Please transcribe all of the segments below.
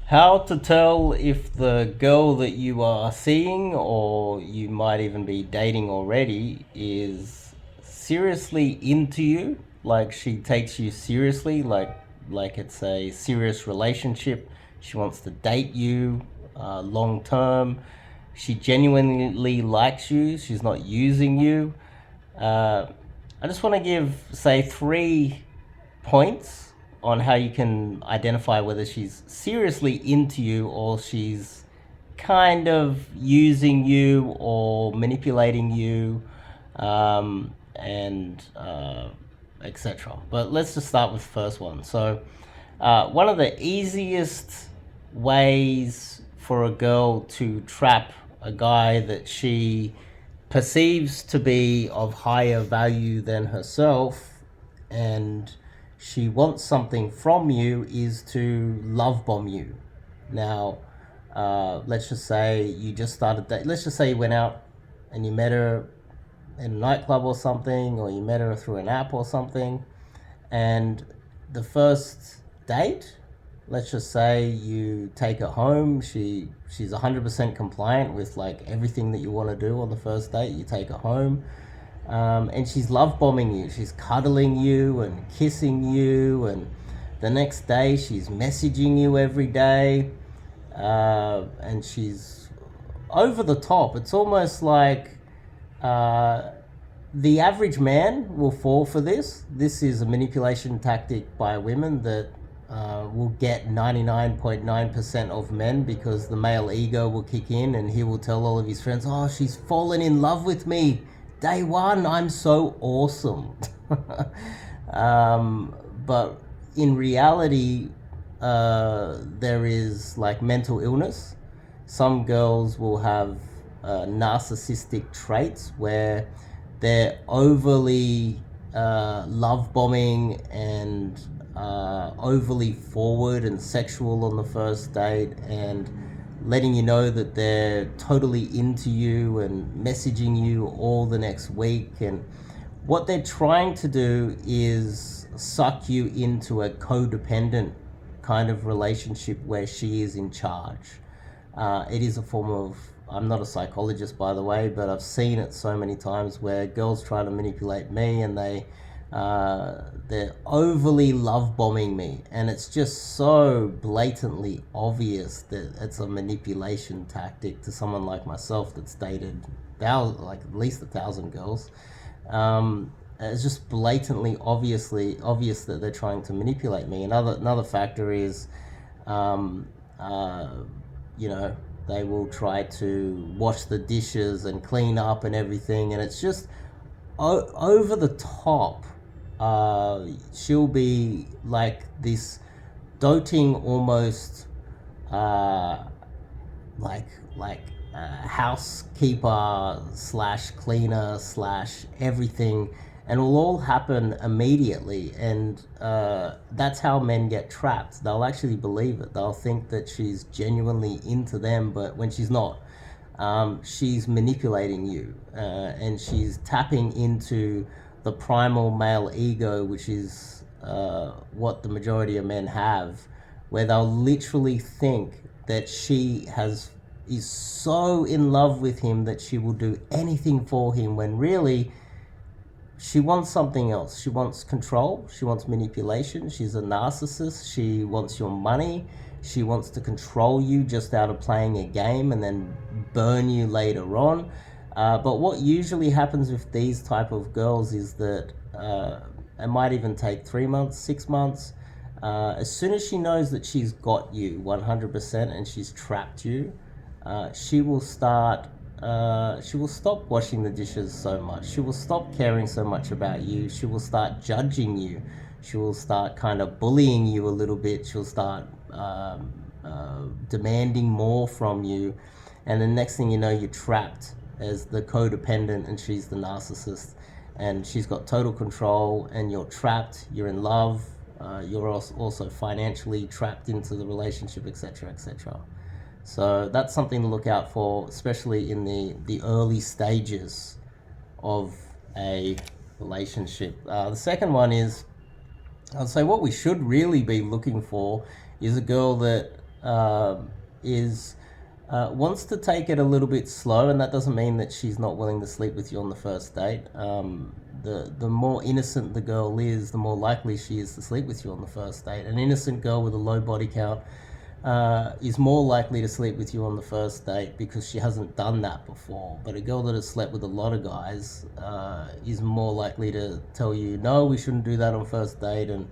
How to tell if the girl that you are seeing, or you might even be dating already, is seriously into you, like she takes you seriously, like it's a serious relationship. She wants to date you long term. She genuinely likes you. She's not using you. Uh, I just want to give, say, 3 points on how you can identify whether she's seriously into you or she's kind of using you or manipulating you, and etc. But let's just start with the first one. So, one of the easiest ways for a girl to trap a guy that she perceives to be of higher value than herself, and she wants something from you, is to love bomb you. Now, let's just say you just started that. Let's just say you went out and you met her in a nightclub or something, or you met her through an app or something, and the first date, let's just say you take her home. She's 100% compliant with like everything that you want to do on the first date. You take her home, and she's love bombing you. She's cuddling you and kissing you, and the next day she's messaging you every day, and she's over the top. It's almost like uh, the average man will fall for this. This is a manipulation tactic by women that will get 99.9% of men, because the male ego will kick in and he will tell all of his friends, "Oh, she's fallen in love with me. Day one, I'm so awesome." But in reality, there is like mental illness. Some girls will have narcissistic traits where they're overly love bombing and overly forward and sexual on the first date, and letting you know that they're totally into you and messaging you all the next week. And what they're trying to do is suck you into a codependent kind of relationship where she is in charge. It is a form of, I'm not a psychologist, by the way, but I've seen it so many times where girls try to manipulate me, and they're overly love bombing me, and it's just so blatantly obvious that it's a manipulation tactic to someone like myself that's dated like at least 1,000 girls. It's just blatantly obvious that they're trying to manipulate me. Another factor is, um, uh, you know, they will try to wash the dishes and clean up and everything, and it's just over the top. She'll be like this doting, almost uh, like like housekeeper slash cleaner slash everything, and it'll all happen immediately. And that's how men get trapped. They'll actually believe it. They'll think that she's genuinely into them, but when she's not, she's manipulating you, and she's tapping into the primal male ego, which is what the majority of men have, where they'll literally think that she is so in love with him that she will do anything for him, when really she wants something else. She wants control. She wants manipulation. She's a narcissist. She wants your money. She wants to control you just out of playing a game and then burn you later on. But what usually happens with these type of girls is that it might even take 3 months, 6 months. As soon as she knows that she's got you 100% and she's trapped you, she will start. She will stop washing the dishes so much. She will stop caring so much about you. She will start judging you. She will start kind of bullying you a little bit. She'll start demanding more from you. And the next thing you know, you're trapped as the codependent and she's the narcissist. And she's got total control, and you're trapped. You're in love. You're also financially trapped into the relationship, etc., etc. So that's something to look out for, especially in the early stages of a relationship. The second one is, I'd say what we should really be looking for is a girl that is wants to take it a little bit slow, and that doesn't mean that she's not willing to sleep with you on the first date. The more innocent the girl is, the more likely she is to sleep with you on the first date. An innocent girl with a low body count is more likely to sleep with you on the first date because she hasn't done that before. But a girl that has slept with a lot of guys is more likely to tell you, no, we shouldn't do that on first date, and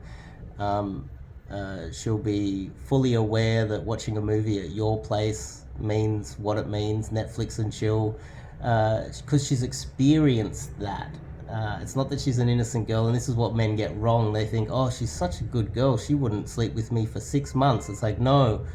she'll be fully aware that watching a movie at your place means what it means, Netflix and chill, because she's experienced that. It's not that she's an innocent girl, and this is what men get wrong. They think, oh, she's such a good girl, she wouldn't sleep with me for 6 months. It's like, no,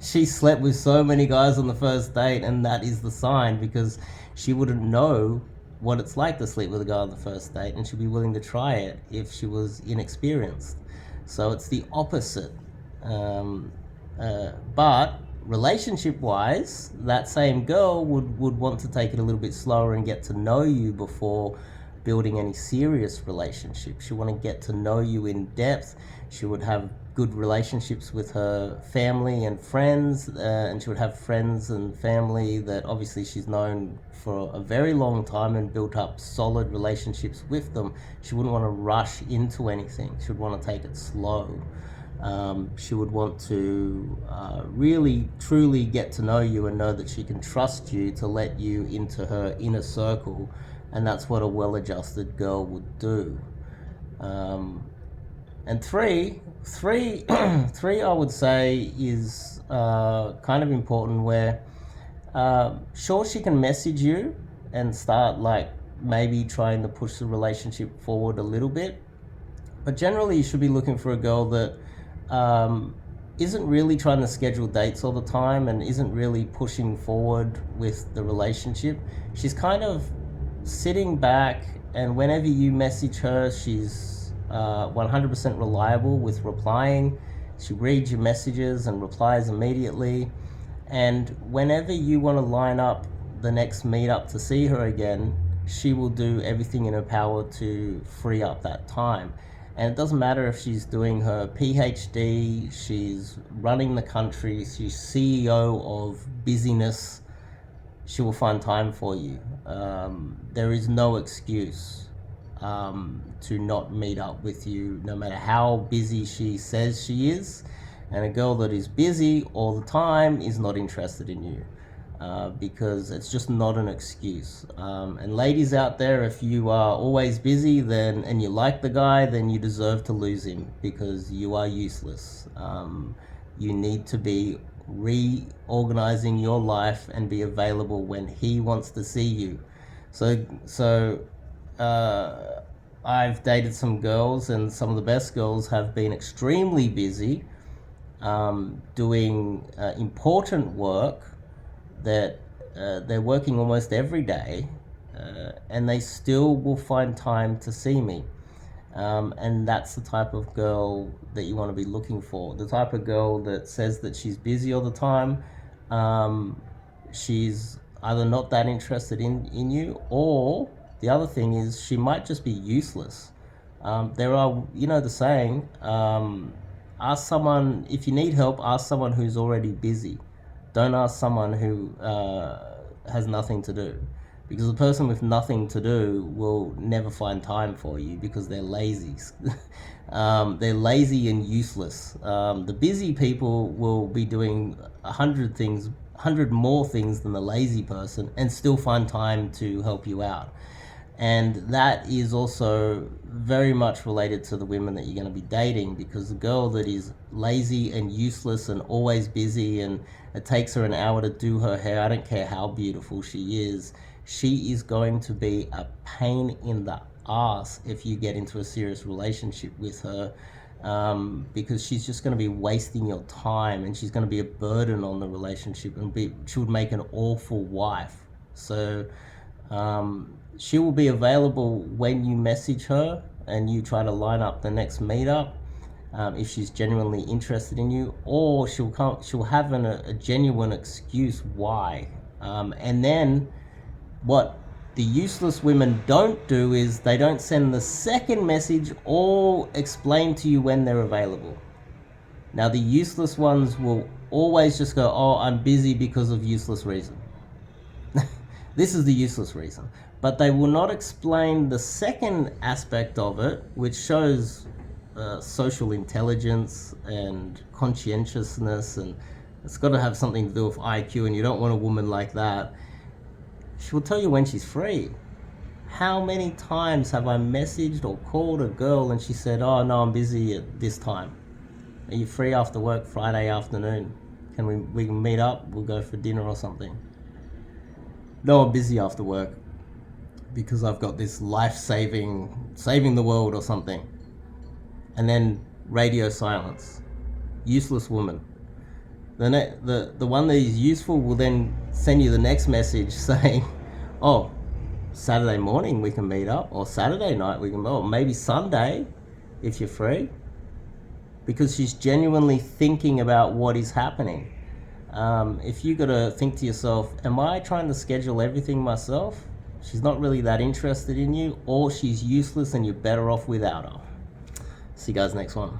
she slept with so many guys on the first date, and that is the sign, because she wouldn't know what it's like to sleep with a guy on the first date, and she'd be willing to try it if she was inexperienced. So it's the opposite. But relationship wise, that same girl would want to take it a little bit slower and get to know you before building any serious relationship. She want to get to know you in depth. She would have good relationships with her family and friends, and she would have friends and family that obviously she's known for a very long time and built up solid relationships with them. She wouldn't want to rush into anything. She would want to take it slow. She would want to really truly get to know you and know that she can trust you to let you into her inner circle, and that's what a well-adjusted girl would do. And three, I would say is kind of important. Where sure, she can message you and start like maybe trying to push the relationship forward a little bit, but generally you should be looking for a girl that isn't really trying to schedule dates all the time and isn't really pushing forward with the relationship. She's kind of sitting back, and whenever you message her, she's 100% reliable with replying. She reads your messages and replies immediately. And whenever you want to line up the next meetup to see her again, she will do everything in her power to free up that time. And it doesn't matter if she's doing her PhD, she's running the country, she's CEO of busyness, she will find time for you. There is no excuse to not meet up with you, no matter how busy she says she is. And a girl that is busy all the time is not interested in you. Because it's just not an excuse. And ladies out there, if you are always busy and you like the guy, then you deserve to lose him, because you are useless. You need to be reorganizing your life and be available when he wants to see you. So I've dated some girls, and some of the best girls have been extremely busy doing important work that they're working almost every day, and they still will find time to see me. And that's the type of girl that you want to be looking for. The type of girl that says that she's busy all the time, she's either not that interested in you, or the other thing is she might just be useless. There are, the saying, ask someone, if you need help, ask someone who's already busy. Don't ask someone who has nothing to do, because the person with nothing to do will never find time for you because they're lazy. They're lazy and useless. The busy people will be doing 100 more things than the lazy person, and still find time to help you out. And that is also very much related to the women that you're going to be dating, because the girl that is lazy and useless and always busy, and it takes her an hour to do her hair, I don't care how beautiful she is going to be a pain in the ass if you get into a serious relationship with her, because she's just going to be wasting your time, and she's going to be a burden on the relationship, and she would make an awful wife. So she will be available when you message her and you try to line up the next meetup, if she's genuinely interested in you, or she'll have a genuine excuse why. And then what the useless women don't do is they don't send the second message or explain to you when they're available. Now, the useless ones will always just go, oh, I'm busy because of useless reason. This is the useless reason. But they will not explain the second aspect of it, which shows social intelligence and conscientiousness, and it's got to have something to do with IQ, and you don't want a woman like that. She will tell you when she's free. How many times have I messaged or called a girl and she said, oh no, I'm busy at this time. Are you free after work Friday afternoon? We can meet up, we'll go for dinner or something. No, I'm busy after work because I've got this saving the world or something. And then radio silence. Useless woman. The one that is useful will then send you the next message saying, oh, Saturday morning we can meet up, or Saturday night we can, or maybe Sunday if you're free. Because she's genuinely thinking about what is happening. If you got to think to yourself, am I trying to schedule everything myself? She's not really that interested in you, or she's useless and you're better off without her. See you guys next one.